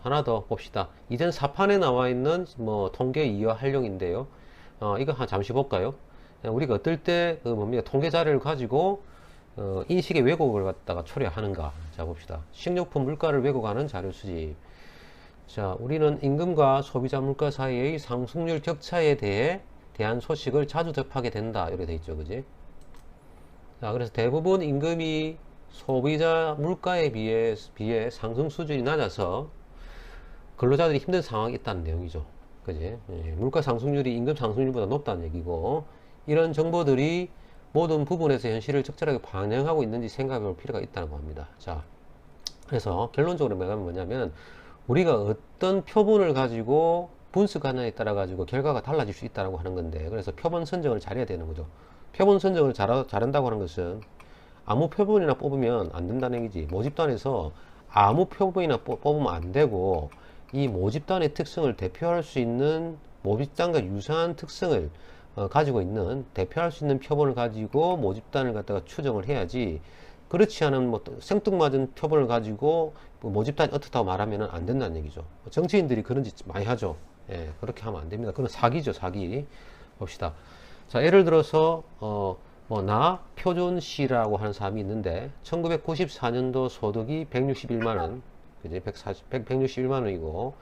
하나 더 봅시다. 이전 4판에 나와 있는 뭐 통계 이어 활용인데요. 이거 잠시 볼까요? 우리가 어떨 때 뭡니까 통계 자료를 가지고 인식의 왜곡을 갖다가 초래하는가. 자 봅시다. 식료품 물가를 왜곡하는 자료 수집. 자, 우리는 임금과 소비자 물가 사이의 상승률 격차에 대한 소식을 자주 접하게 된다. 이렇게 돼 있죠, 그지? 자, 그래서 대부분 임금이 소비자 물가에 비해 상승 수준이 낮아서 근로자들이 힘든 상황이 있다는 내용이죠. 그지? 예, 물가 상승률이 임금 상승률보다 높다는 얘기고, 이런 정보들이 모든 부분에서 현실을 적절하게 반영하고 있는지 생각해 볼 필요가 있다는 겁니다. 자, 그래서 결론적으로 뭐냐면, 우리가 어떤 표본을 가지고 분석하느냐에 따라 가지고 결과가 달라질 수 있다고 하는 건데, 그래서 표본 선정을 잘해야 되는 거죠. 표본 선정을 잘한다고 하는 것은 아무 표본이나 뽑으면 안 된다는 얘기지. 모집단에서 아무 표본이나 뽑으면 안 되고, 이 모집단의 특성을 대표할 수 있는 모집단과 유사한 특성을 가지고 있는 대표할 수 있는 표본을 가지고 모집단을 갖다가 추정을 해야지, 그렇지 않은 뭐 생뚱맞은 표본을 가지고 뭐 모집단이 어떻다고 말하면 안 된다는 얘기죠. 정치인들이 그런 짓 많이 하죠. 예, 그렇게 하면 안 됩니다. 그건 사기죠, 사기. 봅시다. 자, 예를 들어서 나 표준 씨라고 하는 사람이 있는데 1994년도 소득이 161만원, 그지? 161만원이고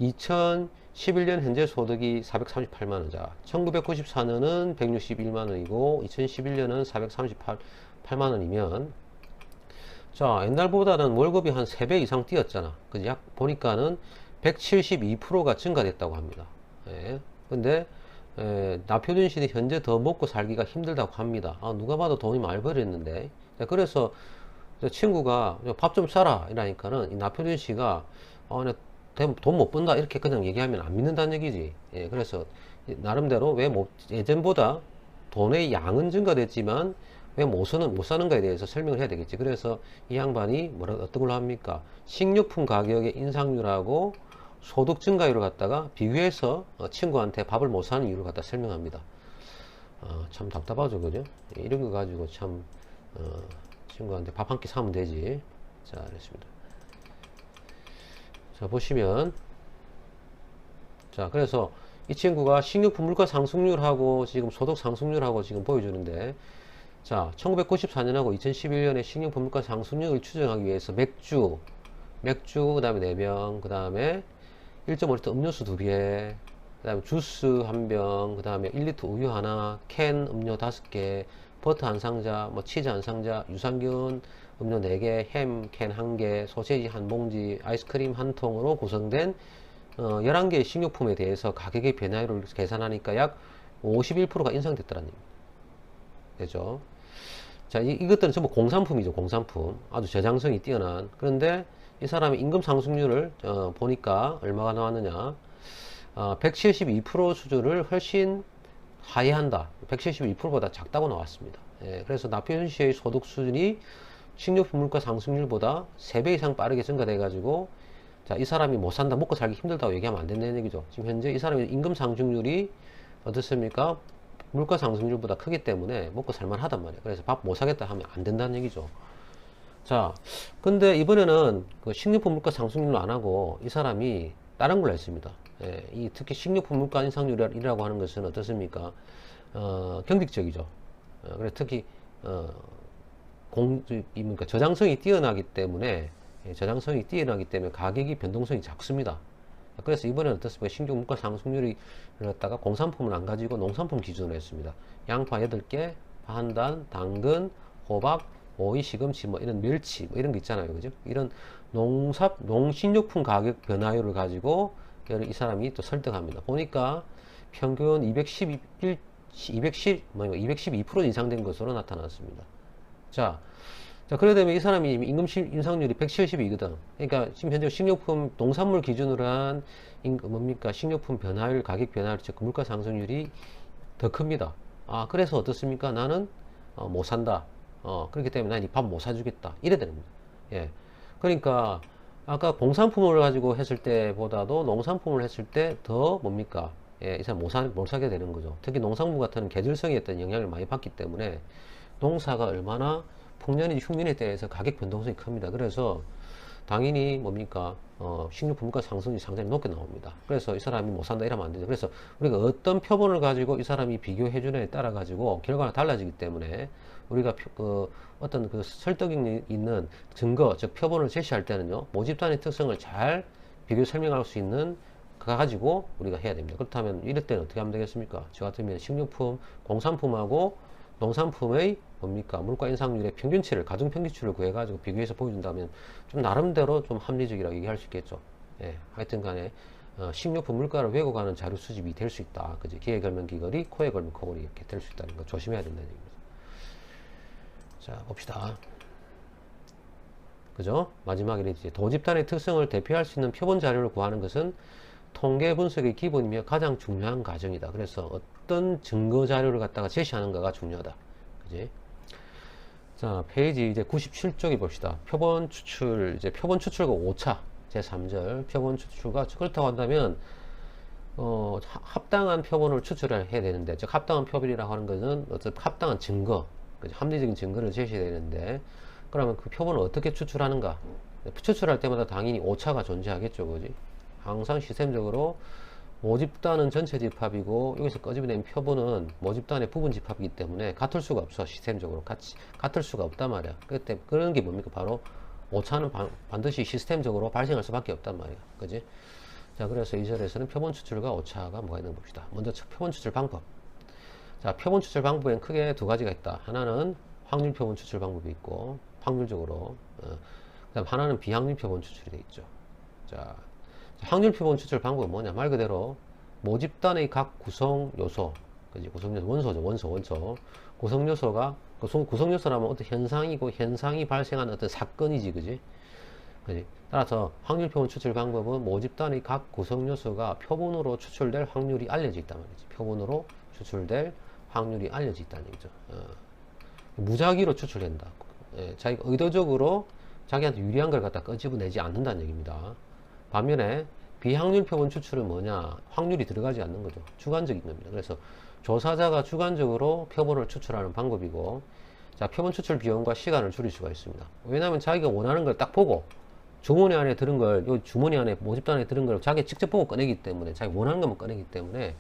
2011년 현재 소득이 438만원. 자, 1994년은 161만원이고 2011년은 438만원이면, 자, 옛날보다는 월급이 한 3배 이상 뛰었잖아. 그지? 약 보니까는 172%가 증가됐다고 합니다. 예. 근데 나표준 씨는 현재 더 먹고 살기가 힘들다고 합니다. 누가 봐도 돈이 많이 벌었는데. 그래서 친구가 밥 좀 사라 이러니까는 이 나표준 씨가 돈 못 번다 이렇게 그냥 얘기하면 안 믿는다는 얘기지. 예, 그래서 나름대로 왜 예전보다 돈의 양은 증가됐지만 왜 못 사는가에 대해서 설명을 해야 되겠지. 그래서 이 양반이 어떤 걸로 합니까? 식료품 가격의 인상률하고 소득 증가율을 갖다가 비교해서 친구한테 밥을 못 사는 이유를 갖다 설명합니다. 참 답답하죠, 그죠? 이런 거 가지고 참 친구한테 밥 한 끼 사면 되지. 자, 그렇습니다. 자, 보시면, 자, 그래서 이 친구가 식료품 물가 상승률하고 지금 소득 상승률하고 지금 보여주는데, 자, 1994년하고 2011년에 식료품 물가 상승률을 추정하기 위해서 맥주, 그 다음에 4병, 그 다음에 1.5리터 음료수 2개, 그 다음에 주스 1병, 그 다음에 1리터 우유 하나, 캔 음료 5개, 버터 한 상자, 뭐 치즈 한 상자, 유산균 음료 4개, 햄 캔 1개, 소세지 한 봉지, 아이스크림 한 통으로 구성된 11개의 식료품에 대해서 가격의 변화율을 계산하니까 약 51%가 인상됐다는 얘기입니다. 되죠? 자, 이것들은 전부 공산품이죠, 공산품. 아주 저장성이 뛰어난. 그런데 이 사람의 임금 상승률을 보니까 얼마가 나왔느냐. 172% 수준을 훨씬 하회한다. 172%보다 작다고 나왔습니다. 예, 그래서 나표준 씨의 소득 수준이 식료품 물가 상승률보다 3배 이상 빠르게 증가돼 가지고, 자, 이 사람이 못 산다, 먹고 살기 힘들다고 얘기하면 안 된다는 얘기죠. 지금 현재 이 사람의 임금 상승률이 어떻습니까? 물가 상승률보다 크기 때문에 먹고 살만 하단 말이에요. 그래서 밥 못 사겠다 하면 안 된다는 얘기죠. 자, 근데 이번에는 그 식료품 물가 상승률을 안 하고 이 사람이 다른 걸 했습니다. 예, 특히 식료품 물가 인상률이라고 하는 것은 어떻습니까? 경직적이죠. 그래서 특히 그러니까 저장성이 뛰어나기 때문에 가격이 변동성이 작습니다. 그래서 이번에는 어떻습니까? 식료 물가 상승률을 갖다가 공산품을 안 가지고 농산품 기준으로 했습니다. 양파 8개, 판단, 당근, 호박, 오이, 시금치, 뭐 이런 멸치, 뭐 이런 거 있잖아요. 그죠? 이런 농식료품 가격 변화율을 가지고 이 사람이 또 설득합니다. 보니까 평균 212% 인상된 것으로 나타났습니다. 자, 그러다 보면 이 사람이 임금 인상률이 170이거든. 그러니까 지금 현재 식료품, 농산물 기준으로 한 식료품 변화율, 가격 변화율, 즉 물가 상승률이 더 큽니다. 그래서 어떻습니까? 나는 못 산다. 그렇기 때문에 난 이 밥 못 사주겠다. 이래 되는 겁니다. 예. 그러니까 아까 공산품을 가지고 했을 때보다도 농산품을 했을 때 더 뭡니까? 예, 이 사람 못 사게 되는 거죠. 특히 농산물 같은 계절성에 어떤 영향을 많이 받기 때문에 농사가 얼마나 풍년인지 흉년에 대해서 가격 변동성이 큽니다. 그래서 당연히 뭡니까? 식료품 물가 상승이 상당히 높게 나옵니다. 그래서 이 사람이 못 산다 이러면 안 되죠. 그래서 우리가 어떤 표본을 가지고 이 사람이 비교해 주느냐에 따라 가지고 결과가 달라지기 때문에 우리가 어떤 그 설득이 있는 증거, 즉 표본을 제시할 때는요, 모집단의 특성을 잘 비교 설명할 수 있는 거 가지고 우리가 해야 됩니다. 그렇다면 이럴 때는 어떻게 하면 되겠습니까? 저 같으면 식료품, 공산품하고 농산품의 뭡니까? 물가 인상률의 평균치를, 가중 평균치를 구해가지고 비교해서 보여준다면 좀 나름대로 좀 합리적이라고 얘기할 수 있겠죠. 예, 하여튼 간에, 식료품 물가를 왜곡하는 자료 수집이 될 수 있다. 그지? 귀에 걸면 귀걸이, 코에 걸면 코걸이 이렇게 될 수 있다는 거 조심해야 된다는 얘기입니다. 자, 봅시다. 그죠? 마지막에 이제 도집단의 특성을 대표할 수 있는 표본 자료를 구하는 것은 통계 분석의 기본이며 가장 중요한 과정이다. 그래서 어떤 증거 자료를 갖다가 제시하는가가 중요하다. 그지? 자, 페이지 이제 97쪽에 봅시다. 표본 추출, 이제 표본 추출과 5차, 제3절. 표본 추출과, 그렇다고 한다면, 합당한 표본을 추출해야 되는데, 즉, 합당한 표본이라고 하는 것은 어떤 합당한 증거, 그죠? 합리적인 증거를 제시해야 되는데, 그러면 그 표본을 어떻게 추출하는가? 추출할 때마다 당연히 오차가 존재하겠죠, 그지? 항상 시스템적으로 모집단은 전체 집합이고 여기서 꺼집어낸 표본은 모집단의 부분 집합이기 때문에 같을 수가 없어. 시스템적으로 같을 수가 없단 말이야. 그때 그런 게 뭡니까? 바로 오차는 반드시 시스템적으로 발생할 수밖에 없단 말이야. 그지? 자, 그래서 이 절에서는 표본 추출과 오차가 뭐가 있는 가 봅시다. 먼저 표본 추출 방법. 자, 표본 추출 방법에는 크게 두 가지가 있다. 하나는 확률 표본 추출 방법이 있고 확률적으로, 그다음 하나는 비확률 표본 추출이 돼 있죠. 자, 확률 표본 추출 방법은 뭐냐? 말 그대로 모집단의 각 구성 요소, 그지? 구성 요소, 원소죠, 원소. 구성 요소가, 구성 요소라면 어떤 현상이고, 현상이 발생한 어떤 사건이지, 그지? 그지? 따라서 확률 표본 추출 방법은 모집단의 각 구성 요소가 표본으로 추출될 확률이 알려져 있단 말이지. 표본으로 추출될 확률이 알려져 있다는 얘기죠. 무작위로 추출된다. 자기가 의도적으로 자기한테 유리한 걸 갖다 끄집어내지 않는다는 얘기입니다. 반면에 비확률 표본 추출은 뭐냐? 확률이 들어가지 않는 거죠. 주관적인 겁니다. 그래서 조사자가 주관적으로 표본을 추출하는 방법이고, 자, 표본 추출 비용과 시간을 줄일 수가 있습니다. 왜냐하면 자기가 원하는 걸 딱 보고 주머니 안에 들은 걸, 요 주머니 안에 모집단에 들은 걸 자기가 직접 보고 꺼내기 때문에, 자기 원하는 것만 꺼내기 때문에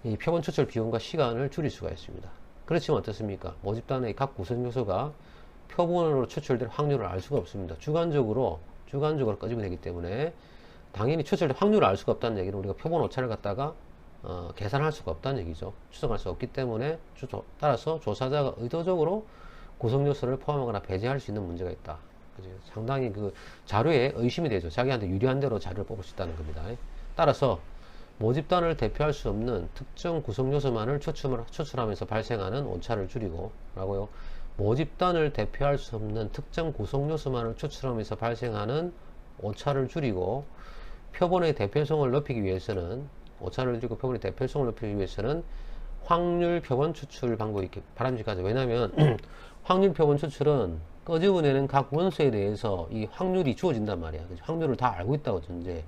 이 표본 추출 비용과 시간을 줄일 수가 있습니다. 그렇지만 어떻습니까? 모집단의 각 구성 요소가 표본으로 추출될 확률을 알 수가 없습니다. 주관적으로 꺼집어내기 때문에 당연히 추출될 확률을 알 수가 없다는 얘기는 우리가 표본 오차를 갖다가 계산할 수가 없다는 얘기죠. 추정할 수 없기 때문에 따라서 조사자가 의도적으로 구성 요소를 포함하거나 배제할 수 있는 문제가 있다. 그죠? 상당히 그 자료에 의심이 되죠. 자기한테 유리한 대로 자료를 뽑을 수 있다는 겁니다. 따라서 모집단을 대표할 수 없는 특정 구성 요소만을 추출하면서 발생하는 오차를 줄이고, 라고요. 모집단을 대표할 수 없는 특정 구성 요소만을 추출하면서 발생하는 오차를 줄이고, 표본의 대표성을 높이기 위해서는, 오차를 줄이고 표본의 대표성을 높이기 위해서는 확률 표본 추출 방법이 이렇게 바람직하죠. 왜냐하면 확률 표본 추출은 꺼집어내는 각 원소에 대해서 이 확률이 주어진단 말이야. 확률을 다 알고 있다고 전제.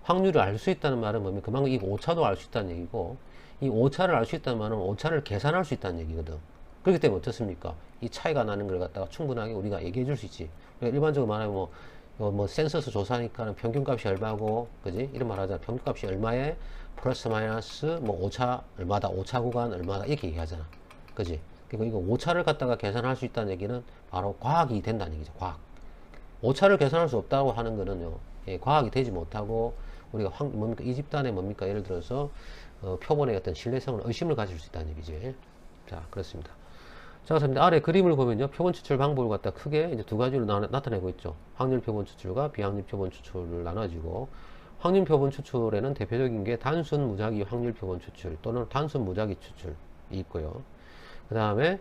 확률을 알 수 있다는 말은 뭐냐면 그만큼 이 오차도 알 수 있다는 얘기고, 이 오차를 알 수 있다는 말은 오차를 계산할 수 있다는 얘기거든. 그렇기 때문에 어떻습니까? 이 차이가 나는 걸 갖다가 충분하게 우리가 얘기해 줄 수 있지. 일반적으로 말하면 뭐 센서스 조사니까는 평균값이 얼마고, 그지? 이런 말 하잖아. 평균값이 얼마에 플러스 마이너스 뭐 오차 얼마다, 오차 구간 얼마다 이렇게 얘기하잖아. 그지? 그러니까 이거 오차를 갖다가 계산할 수 있다는 얘기는 바로 과학이 된다는 얘기죠. 과학. 오차를 계산할 수 없다고 하는 거는요, 과학이 되지 못하고 우리가 뭡니까? 이 집단에 뭡니까? 예를 들어서 표본의 어떤 신뢰성을 의심을 가질 수 있다는 얘기지. 자, 그렇습니다. 자, 그래서 아래 그림을 보면요, 표본 추출 방법을 갖다 크게 이제 두 가지로 나타내고 있죠. 확률 표본 추출과 비확률 표본 추출을 나눠지고, 확률 표본 추출에는 대표적인 게 단순 무작위 확률 표본 추출 또는 단순 무작위 추출이 있고요. 그 다음에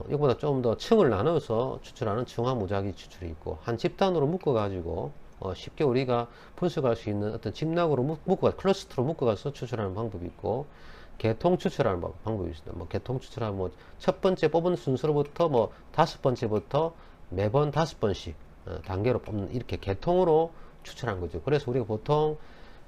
이거보다 좀 더 층을 나눠서 추출하는 층화 무작위 추출이 있고, 한 집단으로 묶어 가지고 쉽게 우리가 분석할 수 있는 어떤 집락으로 클러스터로 묶어가서 추출하는 방법이 있고, 계통 추출하는 방법이 있습니다. 뭐 계통 추출하면 뭐 첫 번째 뽑은 순서로부터 뭐 5번째부터 매번 5번씩 단계로 뽑는, 이렇게 계통으로 추출한 거죠. 그래서 우리가 보통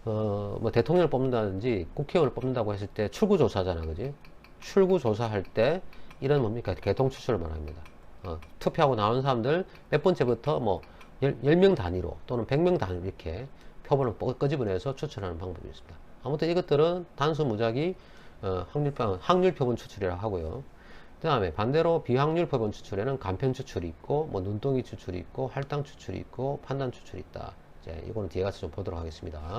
뭐 대통령을 뽑는다든지 국회의원을 뽑는다고 했을 때 출구조사잖아, 그지? 출구조사할 때 이런 뭡니까? 계통 추출을 말합니다. 투표하고 나온 사람들 몇 번째부터 뭐 10명 단위로 또는 100명 단위로 이렇게 표본을 끄집어내서 추출하는 방법이 있습니다. 아무튼 이것들은 단수 무작위 확률 표본 추출이라고 하고요. 그 다음에 반대로 비확률 표본 추출에는 간편 추출이 있고 뭐 눈덩이 추출이 있고 할당 추출이 있고 판단 추출이 있다. 이제 이거는 뒤에 가서 좀 보도록 하겠습니다.